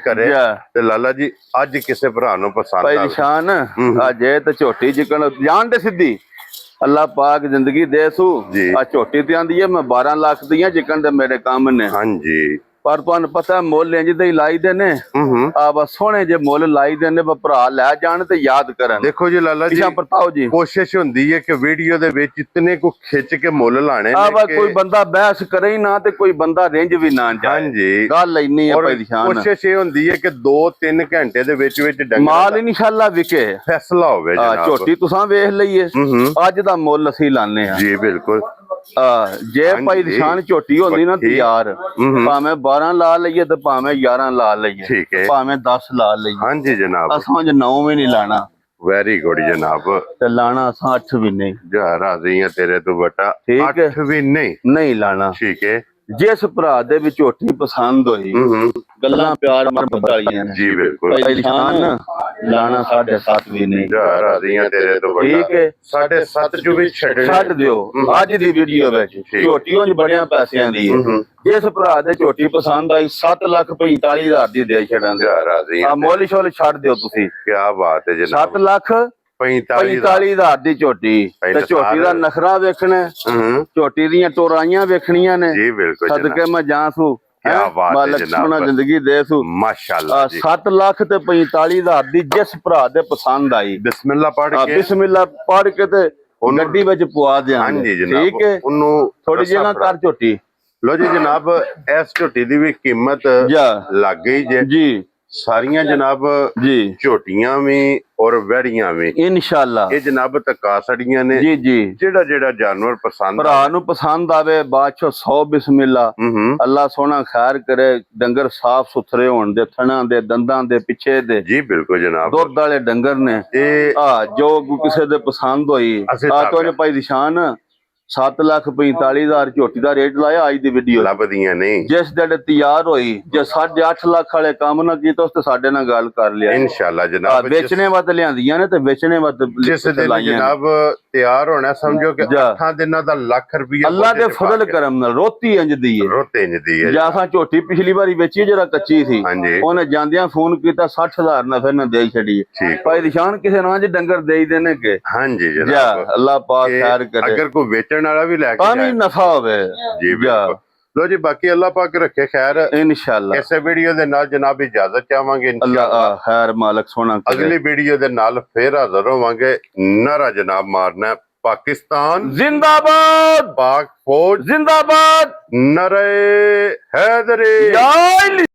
ਤੇ ਲਾਲਾ ਜੀ ਅੱਜ ਕਿਸੇ ਭਰਾ ਨੂੰ ਪਸੰਦ ਭਾਈ ਨਿਸ਼ਾਨ ਅੱਜ ਤੇ ਝੋਟੀ ਜਿਕਣ ਜਾਣ ਦੇ ਸਿੱਧੀ ਅੱਲਾਹ ਪਾਕ ਜ਼ਿੰਦਗੀ ਦੇ ਸੂ। ਆ ਝੋਟੀ ਤੇ ਆਂਦੀ ਹੈ ਮੈਂ 12 ਲੱਖ ਦੀਆਂ ਜਿਕਣ ਦੇ ਮੇਰੇ ਕੰਮ ਨੇ। ਹਾਂਜੀ। ਪਰ ਤੁਹਾਨੂੰ ਪਤਾ ਮੁੱਲ ਇੰਜ ਦੇ ਹੀ ਲਾਈਦੇ ਨੇ। ਆ ਬਸ ਸੋਹਣੇ ਜੇ ਮੁੱਲ ਲਾਈਦੇ ਨੇ, ਭਰਾ ਲੈ ਜਾਣ ਤੇ ਯਾਦ ਕਰਨ। ਦੇਖੋ ਜੀ ਲਾਲਾ ਜੀ, ਕੋਸ਼ਿਸ਼ ਹੁੰਦੀ ਹੈ ਕਿ ਵੀਡੀਓ ਦੇ ਵਿੱਚ ਇਤਨੇ ਕੋ ਖਿੱਚ ਕੇ ਮੁੱਲ ਲਾਣੇ ਨੇ ਕਿ ਕੋਈ ਬੰਦਾ ਬਹਿਸ ਕਰੇ ਹੀ ਨਾ ਤੇ ਕੋਈ ਬੰਦਾ ਰਿੰਜ ਵੀ ਨਾ ਜਾਏ। ਹਾਂਜੀ। ਗੱਲ ਇੰਨੀ ਹੈ ਭਾਈ ਨਿਸ਼ਾਨ। ਕੋਸ਼ਿਸ਼ ਇਹ ਹੁੰਦੀ ਹੈ ਕਿ 2-3 ਘੰਟੇ ਦੇ ਵਿੱਚ ਮਾਲ ਇਨਸ਼ਾਅੱਲਾ ਵਿਕੇ, ਫੈਸਲਾ ਹੋਵੇ ਜਨਾਬ। ਝੋਟੀ ਤੁਸੀਂ ਵੇਖ ਲਈਏ, ਅੱਜ ਦਾ ਮੁੱਲ ਅਸੀਂ ਲਾਣੇ ਆ। ਜੀ ਬਿਲਕੁਲ। ਜੇ ਭਾਈ ਨਿਸ਼ਾਨ ਝੋਟੀ ਹੁੰਦੀ ਨਾ ਤਿਆਰ, ਭਾਵੇਂ 12 ਲਾ ਲਈਏ ਤੇ ਭਾਵੇਂ 11 ਲਾ ਲਈਏ, ਭਾਵੇਂ 10 ਲਾ ਲਈਏ। ਹਾਂਜੀ ਜਨਾਬ। ਅਸਾਂ 9 ਵੀ ਨਹੀਂ ਲਾਣਾ। ਵੈਰੀ ਗੁੱਡ ਜਨਾਬ। ਤੇ ਲਾਣਾ ਅਸਾਂ 8 ਵੀ ਨਹੀਂ। ਜਾ ਰਾਜ਼ੀ ਆ ਤੇਰੇ ਤੋਂ ਬਟਾ। 8 ਵੀ ਨਹੀਂ ਲਾਣਾ। ਠੀਕ ਹੈ। ਜਿਸ ਭਰਾ ਦੇ ਵਿੱਚ ਝੋਟੀ ਪਸੰਦ ਹੋਈ ਗੱਲਾਂ ਪਿਆਰ ਮੁਹੱਬਤ ਵਾਲੀਆਂ ਨੇ ਜੀ ਬਿਲਕੁਲ ਭਾਈ ਨਿਸ਼ਾਨ ਲਾਣਾ 7.5 ਵੀ ਨਹੀਂ ਰਾਜ਼ੀਆਂ ਤੇਰੇ ਤੋਂ ਵੱਡਾ ਠੀਕ ਹੈ 7.5 ਚ ਵੀ ਛੱਡਣੇ ਛੱਡ ਦਿਓ ਅੱਜ ਦੀ ਵੀਡੀਓ ਵਿੱਚ ਝੋਟੀਆਂ ਚ ਬੜਿਆਂ ਪੈਸਿਆਂ ਦੀ ਹੈ ਜਿਸ ਭਰਾ ਦੇ ਝੋਟੀ ਪਸੰਦ ਆਈ 7,45,000 ਦੀ ਦੇ ਛੱਡਾਂਗੇ ਰਾਜ਼ੀਆਂ ਆ ਮੋਲੀ ਸ਼ੋਲ ਛੱਡ ਦਿਓ ਤੁਸੀਂ ਕੀ ਬਾਤ ਹੈ ਜਨਾਬ 7,45,000 ਦੀ ਝੋਟੀ ਤੇ ਝੋਟੀ ਦਾ ਨਖਰਾ ਵੇਖਣਾ ਝੋਟੀ ਦੀਆਂ ਟੋਰਾਈਆਂ ਵੇਖਣੀਆਂ ਨੇ ਜੀ ਬਿਲਕੁਲ ਸਦਕੇ ਮੈਂ ਜਾਸੂ ਕਿਆ ਬਾਤ ਹੈ ਮਾਲਕ ਜਨਾਬ। ਸੋਹਣਾ ਜ਼ਿੰਦਗੀ ਦੇ ਸੂ ਮਾਸ਼ਾਅੱਲਾ ਜੀ 7,45,000 ਦੀ ਜਿਸ ਭਰਾ ਦੇ ਪਸੰਦ ਆਈ ਬਿਸਮਿਲ੍ਲਾ ਪੜ੍ਹ ਕੇ ਬਿਸਮਿਲ੍ਲਾ ਪੜ ਕੇ ਤੇ ਗੱਡੀ ਵਿੱਚ ਪਵਾ ਦਿਆਂਗੇ ਹਾਂਜੀ ਜਨਾਬ ਠੀਕ ਹੈ ਉਹਨੂੰ ਥੋੜੀ ਜਗ੍ਹਾ ਕਰ ਝੋਟੀ ਲੋ ਜੀ ਜਨਾਬ ਇਸ ਝੋਟੀ ਦੀ ਵੀ ਕੀਮਤ ਜਾ ਲੱਗ ਗਈ ਜੇ ਜੀ ਸਾਰੀਆਂ ਜਨਾਬ ਜੀ ਝੋਟੀਆਂ ਵੀ ਔਰ ਵਹਿੜੀਆਂ ਵੀ ਇਨਸ਼ਾਅੱਲਾ ਇਹ ਜਨਾਬ ਤਕਾਸੜੀਆਂ ਨੇ ਜੀ ਜੀ ਜਿਹੜਾ ਜਿਹੜਾ ਜਾਨਵਰ ਪਸੰਦ ਭਰਾ ਨੂੰ ਪਸੰਦ ਆਵੇ ਬਾਅਦ ਚੋਂ 100 ਬਿਸਮਿਲ੍ਲਾ ਅੱਲਾ ਸੋਹਣਾ ਖੈਰ ਕਰੇ ਡੰਗਰ ਸਾਫ ਸੁਥਰੇ ਹੋਣ ਦੇ ਥਣਾਂ ਦੇ ਦੰਦਾਂ ਦੇ ਪਿੱਛੇ ਦੇ ਜੀ ਬਿਲਕੁਲ ਜਨਾਬ ਦੁੱਧ ਵਾਲੇ ਡੰਗਰ ਨੇ ਇਹ ਜੋ ਕਿਸੇ ਦੇ ਪਸੰਦ ਹੋਈ ਤੁਹਾਨੂੰ ਭਾਈ ਨਿਸ਼ਾਨ 7,45,000 ਝੋਟੀ ਦਾ ਰੇਟ ਲਾਇਆ ਅੱਜ ਦੀ ਵੀਡੀਓ ਲੱਭਦੀਆਂ ਨਹੀਂ ਜਿਸ ਦਿਨ ਤਿਆਰ ਹੋਈ ਜੇ 8.5 ਲੱਖ ਵਾਲੇ ਕੰਮ ਨਾ ਕੀਤਾ ਉਸ ਤੇ ਸਾਡੇ ਨਾਲ ਗੱਲ ਕਰ ਲਿਆ ਇਨਸ਼ਾਅੱਲਾ ਜਨਾਬ ਵੇਚਣੇ ਵਾਤ ਲਿਆਂਦੀਆਂ ਨੇ ਤੇ ਵੇਚਣੇ ਵਾਤ ਜਿਸ ਦਿਨ ਜਨਾਬ ਤਿਆਰ ਹੋਣਾ ਸਮਝੋ ਕਿ 8 ਦਿਨਾਂ ਦਾ ਲੱਖ ਰੁਪਇਆ ਅੱਲਾ ਦੇ ਫਜ਼ਲ ਕਰਮ ਨਾਲ ਰੋਤੀ ਇੰਜ ਦੀ ਹੈ ਰੋਤੇ ਇੰਜਦੀ ਹੈ ਜਾਂ ਝੋਟੀ ਪਿਛਲੀ ਵਾਰੀ ਵੇਚੀ ਜਿਹੜਾ ਕੱਚੀ ਸੀ ਹਾਂਜੀ ਉਹਨੇ ਜਾਂਦਿਆਂ ਫੋਨ ਕੀਤਾ 60,000 ਨਾਲ ਫਿਰ ਨਾ ਦੇ ਛੱਡੀ ਭਾਈ ਨਿਸ਼ਾਨ ਕਿਸੇ ਨਾਲ ਡੰਗਰ ਦੇ ਹੀ ਦੇਣੇ ਕਿ ਹਾਂਜੀ ਜਾ ਜਨਾਬ ਅੱਲਾ ਪਾਕ ਖੈਰ ਕਰੇ ਅਗਰ ਕੋਈ ਵੇਚਣ ਵਾਲਾ ਵੀ ਲੈ ਕੇ ਤਾਂ ਵੀ ਨਫਾ ਹੋਵੇ ਜੀ ਬਿਲਕੁਲ ਲੋ ਜੀ ਬਾਕੀ ਅੱਲਾ ਪਾਕ ਰੱਖੇ ਖੈਰ ਇਨਸ਼ਾਅੱਲਾ ਇਸੇ ਵੀਡੀਓ ਦੇ ਨਾਲ ਜਨਾਬ ਇਜਾਜ਼ਤ ਚਾਹਾਂਗੇ ਅੱਲਾ ਖੈਰ ਮਾਲਕ ਸੋਹਣਾ ਕਰੇ ਅਗਲੀ ਵੀਡੀਓ ਦੇ ਨਾਲ ਫੇਰ ਹਾਜ਼ਰ ਹੋਵਾਂਗੇ ਨਾਰਾ ਜਨਾਬ ਮਾਰਨਾ ਪਾਕਿਸਤਾਨ ਜ਼ਿੰਦਾਬਾਦ ਪਾਕ ਫੌਜ ਜ਼ਿੰਦਾਬਾਦ ਨਰੇ ਹੈਦਰੀ ਯਾ